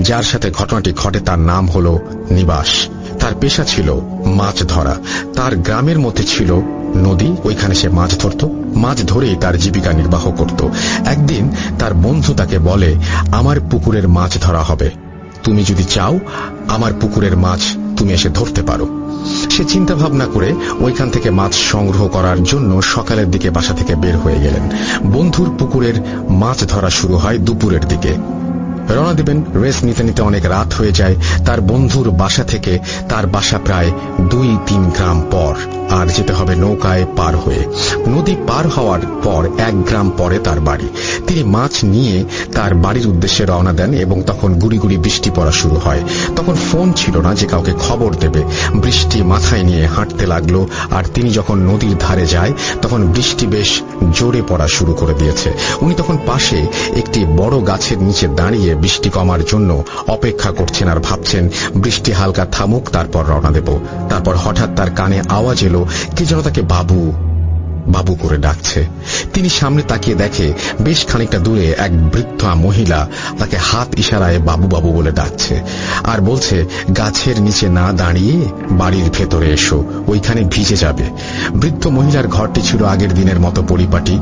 যার সাথে ঘটনাটি ঘটে তার নাম হলো নিবাস। তার পেশা ছিল মাছ ধরা। তার গ্রামের মধ্যে ছিল নদী, ওইখানে সে মাছ ধরত, মাছ ধরেই তার জীবিকা নির্বাহ করত। একদিন তার বন্ধু তাকে বলে, আমার পুকুরের মাছ ধরা হবে, তুমি যদি চাও আমার পুকুরের মাছ তুমি এসে ধরতে পারো। সে চিন্তা ভাবনা করে ওইখান থেকে মাছ সংগ্রহ করার জন্য সকালের দিকে বাসা থেকে বের হয়ে গেলেন। বন্ধুর পুকুরের মাছ ধরা শুরু হয় দুপুরের দিকে। রওনা দিবেন, রেস্ট নিতে নিতে অনেক রাত হয়ে যায়। তার বন্ধুর বাসা থেকে তার বাসা প্রায় 2-3 গ্রাম পর, আর যেতে হবে নৌকায় পার হয়ে। নদী পার হওয়ার পর 1 গ্রাম পরে তার বাড়ি। তিনি মাছ নিয়ে তার বাড়ির উদ্দেশ্যে রওনা দেন এবং তখন গুড়ি গুড়ি বৃষ্টি পড়া শুরু হয়। তখন ফোন ছিল না যে কাউকে খবর দেবে। বৃষ্টি মাথায় নিয়ে হাঁটতে লাগলো, আর তিনি যখন নদীর ধারে যায় তখন বৃষ্টি বেশ জোরে পড়া শুরু করে দিয়েছে। উনি তখন পাশে একটি বড় গাছের নিচে দাঁড়িয়ে বৃষ্টি কমার জন্য অপেক্ষা করছেন আর ভাবছেন বৃষ্টি হালকা থামুক, তারপর রওনা দেব। তারপর হঠাৎ তার কানে আওয়াজ এলো, কে যেন তাকে বাবু বাবু করে ডাকছে। তিনি সামনে তাকিয়ে দেখে বেশ খানিকটা দূরে এক বৃদ্ধা মহিলা তাকে হাত ইশারায় বাবু বাবু বলে ডাকছে, আর বলছে, গাছের নিচে না দাঁড়িয়ে বাড়ির ভেতরে এসো, ওইখানে ভিজে যাবে। বৃদ্ধ মহিলার ঘরটি ছিল আগের দিনের মতো পরিপাটি,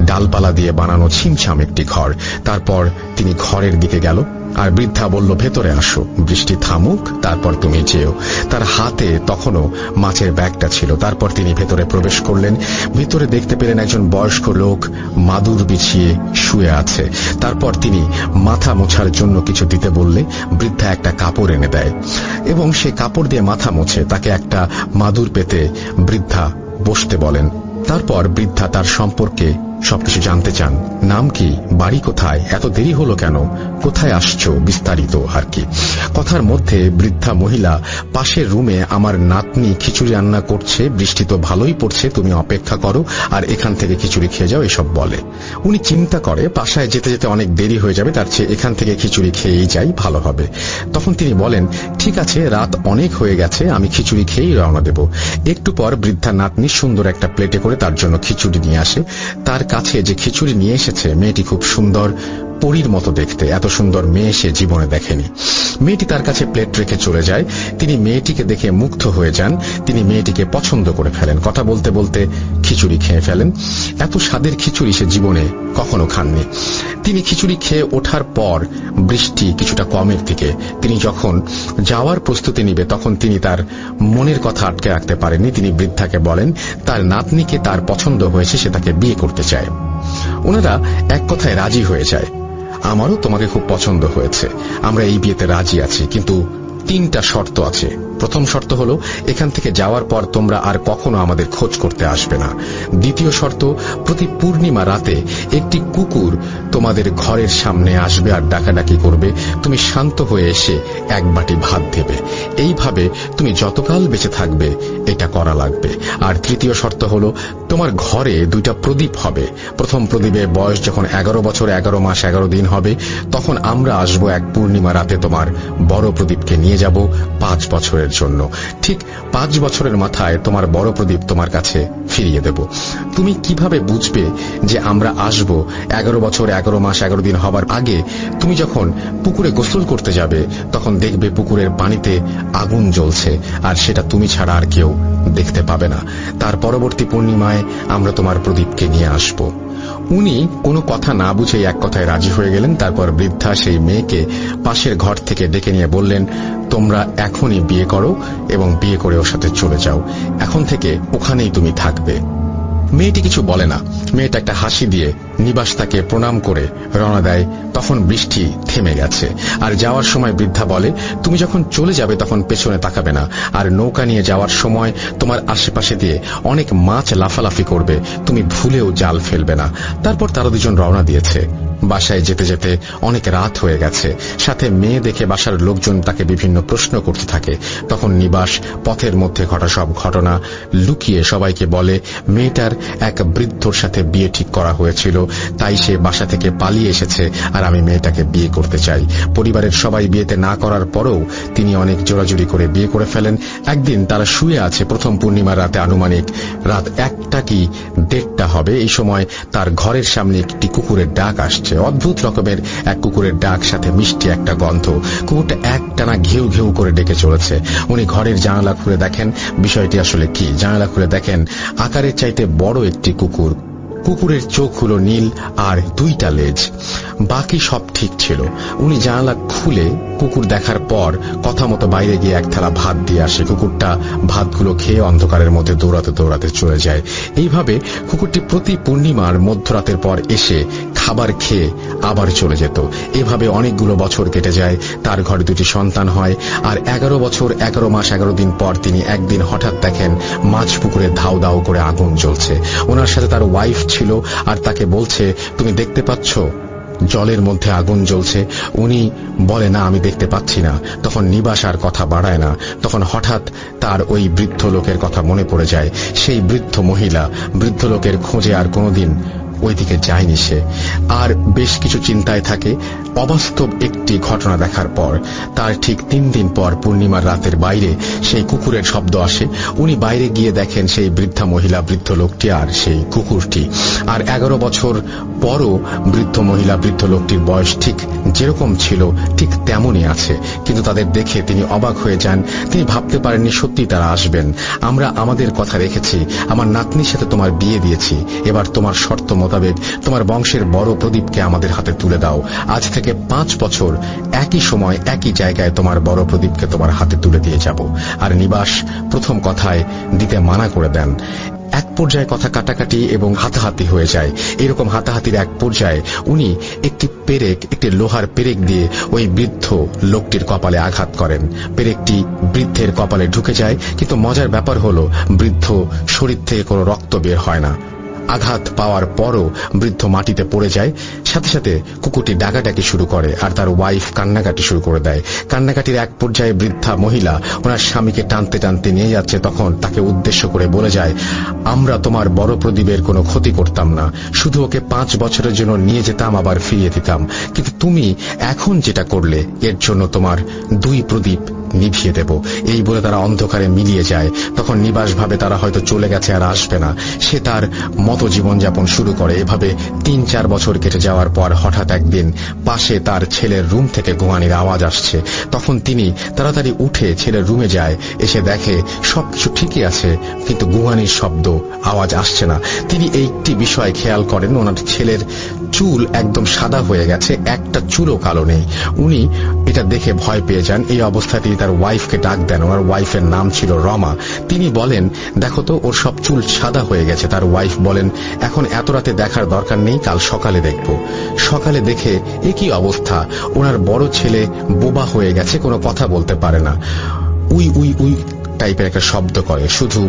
ডালপালা দিয়ে বানানো ছিমছাম একটি ঘর। তারপর তিনি ঘরের দিকে গেল, আর বৃদ্ধা বলল, ভেতরে আসো, বৃষ্টি থামুক, তারপর তুমি যেও। তার হাতে তখনও মাছের ব্যাগটা ছিল। তারপর তিনি ভেতরে প্রবেশ করলেন। ভিতরে দেখতে পেলেন একজন বয়স্ক লোক মাদুর বিছিয়ে শুয়ে আছে। তারপর তিনি মাথা মোছার জন্য কিছু দিতে বললে বৃদ্ধা একটা কাপড় এনে দেয় এবং সে কাপড় দিয়ে মাথা মোছে। তাকে একটা মাদুর পেতে বৃদ্ধা বসতে বলেন। তারপর বৃদ্ধা তার সম্পর্কে সবকিছু জানতে চান। নাম কি, বাড়ি কোথায়, এত দেরি হলো কেন, কোথায় আসছো, বিস্তারিত আর কি। কথার মধ্যে বৃদ্ধা মহিলা, পাশের রুমে আমার নাতনি খিচুড়ি রান্না করছে, বৃষ্টি তো ভালোই পড়ছে, তুমি অপেক্ষা করো আর এখান থেকে খিচুড়ি খেয়ে যাও, এসব বলে। উনি চিন্তা করে বাসায় যেতে যেতে অনেক দেরি হয়ে যাবে, তার চেয়ে এখান থেকে খিচুড়ি খেয়েই যাই, ভালো হবে। তখন তিনি বলেন, ঠিক আছে, রাত অনেক হয়ে গেছে, আমি খিচুড়ি খেয়েই রওনা দেব। একটু পর বৃদ্ধা নাতনি সুন্দর একটা প্লেটে করে তার জন্য খিচুড়ি নিয়ে আসে। তার কাছে যে খিচুড়ি নিয়ে এসেছে মেয়েটি খুব সুন্দর, পরীর মতো দেখতে, এত সুন্দর মেয়ে সে জীবনে দেখেনি। মেয়েটি তার কাছে প্লেট রেখে চলে যায়। তিনি মেয়েটিকে দেখে মুগ্ধ হয়ে যান। তিনি মেয়েটিকে পছন্দ করে ফেলেন। কথা বলতে বলতে খিচুড়ি খেয়ে ফেলেন। এত স্বাদের খিচুড়ি সে জীবনে কখনো খাননি। তিনি খিচুড়ি খেয়ে ওঠার পর বৃষ্টি কিছুটা কমের দিকে। তিনি যখন যাওয়ার প্রস্তুতি নিবে তখন তিনি তার মনের কথা আটকে রাখতে পারেননি। তিনি বৃদ্ধাকে বলেন তার নাতনিকে তার পছন্দ হয়েছে, সে তাকে বিয়ে করতে চায়। ওনারা এক কথায় রাজি হয়ে যায়। আমারও তোমাকে খুব পছন্দ হয়েছে, আমরা এই বিয়েতে রাজি আছি, কিন্তু 3টা শর্ত আছে। প্রথম শর্ত হলো, এখান থেকে যাওয়ার পর তোমরা আর কখনো আমাদের খোঁজ করতে আসবে না। দ্বিতীয় শর্ত, প্রতি পূর্ণিমা রাতে একটি কুকুর তোমাদের ঘরের সামনে আসবে আর ডাকাডাকি করবে, তুমি শান্ত হয়ে এসে 1 বাটি ভাত দেবে। এইভাবে তুমি যতকাল বেঁচে থাকবে এটা করা লাগবে। আর তৃতীয় শর্ত হলো, তোমার ঘরে 2টা প্রদীপ হবে। প্রথম প্রদীপের বয়স যখন 11 বছর 11 মাস 11 দিন হবে, তখন আমরা আসবো এক পূর্ণিমা রাতে তোমার বড় প্রদীপকে নিয়ে যাব 5 বছরের জন্য। ঠিক 5 বছরের মাথায় তোমার বড় প্রদীপ তোমার কাছে ফিরিয়ে দেব। তুমি কিভাবে বুঝবে যে আমরা আসব? 11 বছর 11 মাস 11 দিন হবার আগে তুমি যখন পুকুরে গোসল করতে যাবে তখন দেখবে পুকুরের পানিতে আগুন জ্বলছে, আর সেটা তুমি ছাড়া আর কেউ দেখতে পাবে না। তার পরবর্তী পূর্ণিমায় আমরা তোমার প্রদীপকে নিয়ে আসব। উনি কোনো কথা না বুঝে এক কথায় রাজি হয়ে গেলেন। তারপর বৃদ্ধা সেই মেয়েকে পাশের ঘর থেকে ডেকে নিয়ে বললেন, তোমরা এখনই বিয়ে করো এবং বিয়ে করে ওর সাথে চলে যাও, এখন থেকে ওখানেই তুমি থাকবে। মেয়েটি কিছু বলে না। মেয়েটা একটা হাসি দিয়ে নিবাস তাকে প্রণাম করে রওনা দেয়। তখন বৃষ্টি থেমে গেছে। আর যাওয়ার সময় বৃদ্ধা বলে, তুমি যখন চলে যাবে তখন পেছনে তাকাবে না, আর নৌকা নিয়ে যাওয়ার সময় তোমার আশেপাশে দিয়ে অনেক মাছ লাফালাফি করবে, তুমি ভুলেও জাল ফেলবে না। তারপর তারা দুজন রওনা দিয়েছে। বাসায় যেতে যেতে অনেক রাত হয়ে গেছে। সাথে মেয়ে দেখে বাসার লোকজন তাকে বিভিন্ন প্রশ্ন করতে থাকে। তখন নিবাস পথের মধ্যে ঘটা সব ঘটনা লুকিয়ে সবাইকে বলে, মেয়েটার এক বৃদ্ধর সাথে বিয়ে ঠিক করা হয়েছিল, তাই সে বাসা থেকে পালিয়ে এসেছে, আর আমি মেয়েটাকে বিয়ে করতে চাই। পরিবারের সবাই বিয়েতে না করার পরেও তিনি অনেক জোরাজুরি করে বিয়ে করে ফেলেন। একদিন তারা শুয়ে আছে, প্রথম পূর্ণিমার রাতে, আনুমানিক রাত 1টা কি 1:30 হবে। এই সময় তার ঘরের সামনে একটি কুকুরের ডাক আসছে, অদ্ভুত রকমের এক কুকুরের ডাক, সাথে মিষ্টি একটা গন্ধ। কুকুরটা একটানা ঘেউ ঘেউ করে ডেকে চলেছে। উনি ঘরের জানালা খুলে দেখেন বিষয়টি আসলে কি। জানালা খুলে দেখেন আকারের চাইতে বড় একটি কুকুর। কুকুরের চোখ হলো নীল আর 2টা লেজ, বাকি সব ঠিক ছিল। উনি জানালা খুলে কুকুর দেখার পর কথা মতো বাইরে গিয়ে এক থালা ভাত দিয়ে আসে। কুকুরটা ভাতগুলো খেয়ে অন্ধকারের মধ্যে দৌড়াতে দৌড়াতে চলে যায়। এইভাবে কুকুরটি প্রতি পূর্ণিমার মধ্যরাতের পর এসে খাবার খেয়ে আবার চলে যেত। এভাবে অনেকগুলো বছর কেটে যায়। তার ঘরে 2টি সন্তান হয়। আর 11 বছর 11 মাস 11 দিন পর তিনি একদিন হঠাৎ দেখেন মাছ পুকুরে ধাউ ধাউ করে আগুন জ্বলছে। ওনার সাথে তার ওয়াইফ ছিল, আর তাকে বলছে, তুমি দেখতে পাচ্ছ জলের মধ্যে আগুন জ্বলছে? উনি বলে, না আমি দেখতে পাচ্ছি না। তখন নিবাস আর কথা বাড়ায় না। তখন হঠাৎ তার ওই বৃদ্ধ লোকের কথা মনে পড়ে যায়। সেই বৃদ্ধ মহিলা, বৃদ্ধ লোকের খোঁজে আর কোনোদিন ওইদিকে যায়নি সে। আর বেশ কিছু চিন্তায় থাকে। অবাস্তব একটি ঘটনা দেখার পর তার ঠিক 3 দিন পর পূর্ণিমার রাতের বাইরে সেই কুকুরের শব্দ আসে। উনি বাইরে গিয়ে দেখেন সেই বৃদ্ধা মহিলা, বৃদ্ধ লোকটি আর সেই কুকুরটি। আর 11 বছর পরও বৃদ্ধ মহিলা, বৃদ্ধ লোকটির বয়স ঠিক যেরকম ছিল ঠিক তেমনই আছে। কিন্তু তাদের দেখে তিনি অবাক হয়ে যান। তিনি ভাবতে পারেননি সত্যি তারা আসবেন। আমরা আমাদের কথা রেখেছি, আমার নাতনির সাথে তোমার বিয়ে দিয়েছি, এবার তোমার শর্ত মোতাবেক তোমার বংশের বড় প্রদীপকে আমাদের হাতে তুলে দাও। আজ থেকে 5 বছর একই সময় একই জায়গায় তোমার বড় প্রদীপকে তোমার হাতে তুলে দিয়ে যাব। আর নিবাস প্রথম কথায় দিতে মানা করে দেন। এক পর্যায়ে কথা কাটাকাটি এবং হাতাহাতি হয়ে যায়। এরকম হাতাহাতির এক পর্যায়ে উনি একটি লোহার পেরেক দিয়ে ওই বৃদ্ধ লোকটির কপালে আঘাত করেন। পেরেকটি বৃদ্ধের কপালে ঢুকে যায়, কিন্তু মজার ব্যাপার হলো বৃদ্ধ শরীর থেকে কোনো রক্ত বের হয় না। আঘাত পাওয়ার পরও বৃদ্ধ মাটিতে পড়ে যায়। সাথে সাথে কুকুরটি ডাকাডাকি শুরু করে, আর তার ওয়াইফ কান্নাকাটি শুরু করে দেয়। কান্নাকাটির এক পর্যায়ে বৃদ্ধা মহিলা ওনার স্বামীকে টানতে টানতে নিয়ে যাচ্ছে। তখন তাকে উদ্দেশ্য করে বলে যায়, আমরা তোমার বড় প্রদীপের কোনো ক্ষতি করতাম না, শুধু ওকে 5 বছরের জন্য নিয়ে যেতাম, আবার ফিরিয়ে দিতাম। কিন্তু তুমি এখন যেটা করলে, এর জন্য তোমার 2 প্রদীপ নিভিয়ে দেব। এই বলে তারা অন্ধকারে মিলিয়ে যায়। তখন নিবাস ভাবে তারা হয়তো চলে গেছে, আর আসবে না। সে তার মতো জীবনযাপন শুরু করে। এভাবে 3-4 বছর কেটে যাওয়ার পর হঠাৎ একদিন পাশে তার ছেলের রুম থেকে গোঙানির আওয়াজ আসছে। তখন তিনি তাড়াতাড়ি উঠে ছেলের রুমে যায়। এসে দেখে সবকিছু ঠিকই আছে, কিন্তু গোঙানির শব্দ, আওয়াজ আসছে না। তিনি একটি বিষয় খেয়াল করেন, ওনার ছেলের চুল একদম সাদা হয়ে গেছে, একটা চুলও কালো নেই। উনি এটা দেখে ভয় পেয়ে যান। এই অবস্থায় তিনি তার ওয়াইফকে ডাক দেন। ওনার ওয়াইফের নাম ছিল রমা। তিনি বলেন, দেখো তো ওর সব চুল সাদা হয়ে গেছে। তার ওয়াইফ বলেন, এখন এত রাতে দেখার দরকার নেই, কাল সকালে দেখব। সকালে দেখে একই অবস্থা। ওনার বড় ছেলে বোবা হয়ে গেছে, কোনো কথা বলতে পারে না, উই উই উই টাইপের একটা শব্দ করে শুধু।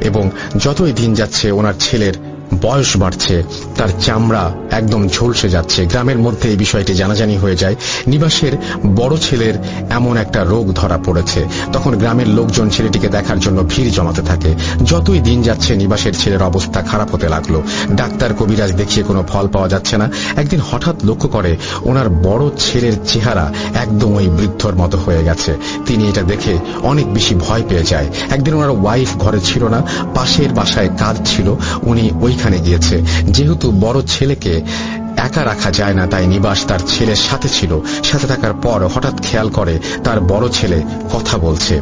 এবং যতই দিন যাচ্ছে ওনার ছেলের বয়স বাড়ছে, তার চামড়া একদম ঝলসে যাচ্ছে। গ্রামের মধ্যে এই বিষয়টি জানাজানি হয়ে যায়। নিবাসের বড় ছেলের এমন একটা রোগ ধরা পড়েছে। তখন গ্রামের লোকজন ছেলেটিকে দেখার জন্য ভিড় জমাতে থাকে। যতই দিন যাচ্ছে নিবাসের ছেলের অবস্থা খারাপ হতে লাগলো। ডাক্তার কবিরাজ দেখিয়ে কোনো ফল পাওয়া যাচ্ছে না। একদিন হঠাৎ লক্ষ্য করে ওনার বড় ছেলের চেহারা একদম ওই বৃদ্ধর মতো হয়ে গেছে। তিনি এটা দেখে অনেক বেশি ভয় পেয়ে যায়। একদিন ওনার ওয়াইফ ঘরে ছিল না, পাশের বাসায় কাজ ছিল, উনি ওইখানে গিয়েছে। যেহেতু বড় ছেলেকে একা রাখা যায় না, তাই নিবাস তার ছেলের সাথে ছিল। সাথে থাকার পর হঠাৎ খেয়াল করে তার বড় ছেলে কথা বলছে।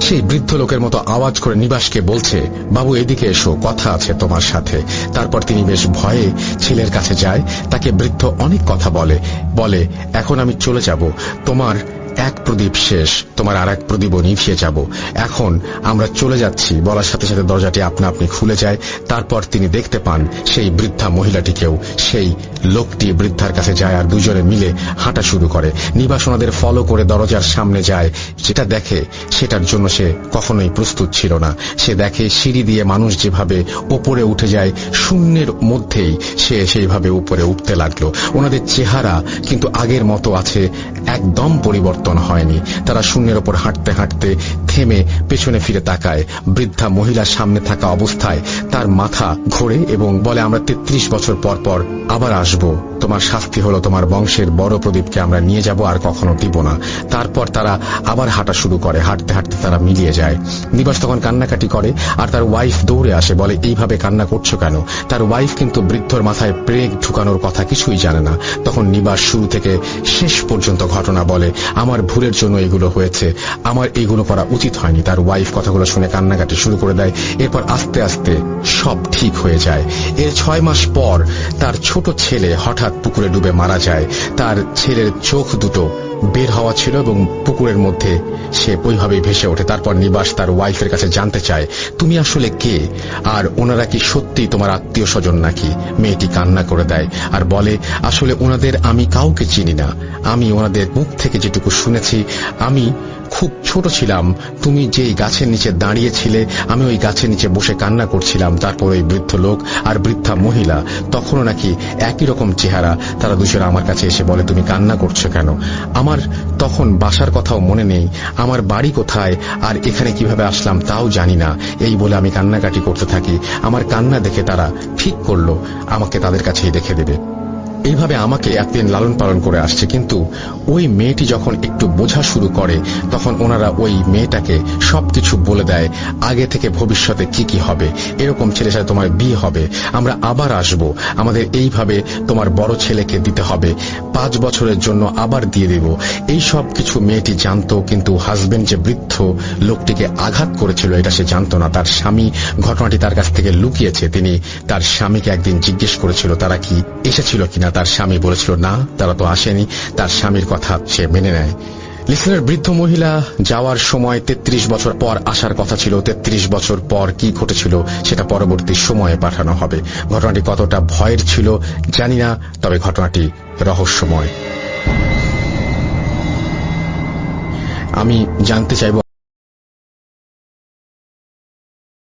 সেই বৃদ্ধ লোকের মতো আওয়াজ করে নিবাসকে বলছে, বাবু এদিকে এসো, কথা আছে তোমার সাথে। তারপর তিনি বেশ ভয়ে ছেলের কাছে যায়। তাকে বৃদ্ধ অনেক কথা বলে, এখন আমি চলে যাব, তোমার 1 প্রদীপ শেষ, তোমার আর 1 প্রদীপও নিভিয়ে যাব। এখন আমরা চলে যাচ্ছি। বলার সাথে সাথে দরজাটি আপনা আপনি খুলে যায়। তারপর তিনি দেখতে পান সেই বৃদ্ধা মহিলাটিকেও। সেই লোকটি বৃদ্ধার কাছে যায় আর দুজনে মিলে হাঁটা শুরু করে। নিবাস ওনাদের ফলো করে দরজার সামনে যায়। যেটা দেখে সেটার জন্য সে কখনোই প্রস্তুত ছিল না। সে দেখে সিঁড়ি দিয়ে মানুষ যেভাবে ওপরে উঠে যায়, শূন্যের মধ্যেই সে সেইভাবে উপরে উঠতে লাগলো। ওনাদের চেহারা কিন্তু আগের মতো আছে, একদম পরিবর্তন হয়নি। তারা শূন্যের ওপর হাঁটতে হাঁটতে থেমে পেছনে ফিরে তাকায়। বৃদ্ধা মহিলার সামনে থাকা অবস্থায় তার মাথা ঘোরে এবং বলে, আমরা 33 বছর পর পর আবার আসব। তোমার শাস্তি হলো তোমার বংশের বড় প্রদীপকে আমরা নিয়ে যাব, আর কখনো দিব না। তারপর তারা আবার হাঁটা শুরু করে। হাঁটতে হাঁটতে তারা মিলিয়ে যায়। নিবাস তখন কান্নাকাটি করে আর তার ওয়াইফ দৌড়ে আসে, বলে এইভাবে কান্না করছো কেন? তার ওয়াইফ কিন্তু বৃদ্ধর মাথায় ব্রেক ঢুকানোর কথা কিছুই জানে না। তখন নিবাস শুরু থেকে শেষ পর্যন্ত ঘটনা বলে, আমার ভুলের জন্য এগুলো হয়েছে, আমার এইগুলো করা উচিত হয়নি। তার ওয়াইফ কথাগুলো শুনে কান্নাকাটি শুরু করে দেয়। এরপর আস্তে আস্তে সব ঠিক হয়ে যায়। এর 6 মাস পর তার ছোট ছেলে হঠাৎ পুকুরে ডুবে মারা যায়। তার ছেলের চোখ দুটো বের হওয়া ছিল এবং পুকুরের মধ্যে সে ওইভাবেই ভেসে ওঠে। তারপর নিবাস তার ওয়াইফের কাছে জানতে চায়, তুমি আসলে কে, আর ওনারা কি সত্যি তোমার আত্মীয় স্বজন নাকি? মেয়েটি কান্না করে দেয় আর বলে, আসলে ওনাদের আমি কাউকে চিনি না। আমি ওনাদের মুখ থেকে যেটুকু শুনেছি, আমি খুব ছোট ছিলাম, তুমি যেই গাছের নিচে দাঁড়িয়েছিলে, আমি ওই গাছের নিচে বসে কান্না করছিলাম। তারপর ওই বৃদ্ধ লোক আর বৃদ্ধা মহিলা তখনও নাকি একই রকম চেহারা। তারা দুজনে আমার কাছে এসে বলে, তুমি কান্না করছো কেন? আমার তখন বাসার কথাও মনে নেই, আমার বাড়ি কোথায় আর এখানে কিভাবে আসলাম তাও জানি না। এই বলে আমি কান্নাকাটি করতে থাকি। আমার কান্না দেখে তারা ঠিক করলো আমাকে তাদের কাছেই রেখে দেবে। এইভাবে আমাকে একদিন লালন পালন করে আসছে। কিন্তু ওই মেয়েটি যখন একটু বোঝা শুরু করে, তখন ওনারা ওই মেয়েটাকে সবকিছু বলে দেয়, আগে থেকে ভবিষ্যতে কি কি হবে, এরকম ছেলের সাথে তোমার বিয়ে হবে, আমরা আবার আসব, আমাদের এইভাবে তোমার বড় ছেলেকে দিতে হবে, 5 বছরের জন্য আবার দিয়ে দেব। এই সব কিছু মেয়েটি জানতো, কিন্তু হাজবেন্ড যে বৃদ্ধ লোকটিকে আঘাত করেছিল এটা সে জানতো না। তার স্বামী ঘটনাটি তার কাছ থেকে লুকিয়েছে। তিনি তার স্বামীকে একদিন জিজ্ঞেস করেছিল তারা কি এসেছিল কিনা। তার স্বামী বলেছিল না, তারা তো আসেনি। তার স্বামীর কথা সে মেনে নেয়। লিসেনের বৃদ্ধ মহিলা যাওয়ার সময় 33 বছর পর আসার কথা ছিল। 33 বছর পর কি ঘটেছিল সেটা পরবর্তী সময়ে পাঠানো হবে। ঘটনাটি কতটা ভয়ের ছিল জানি না, তবে ঘটনাটি রহস্যময়। আমি জানতে চাইব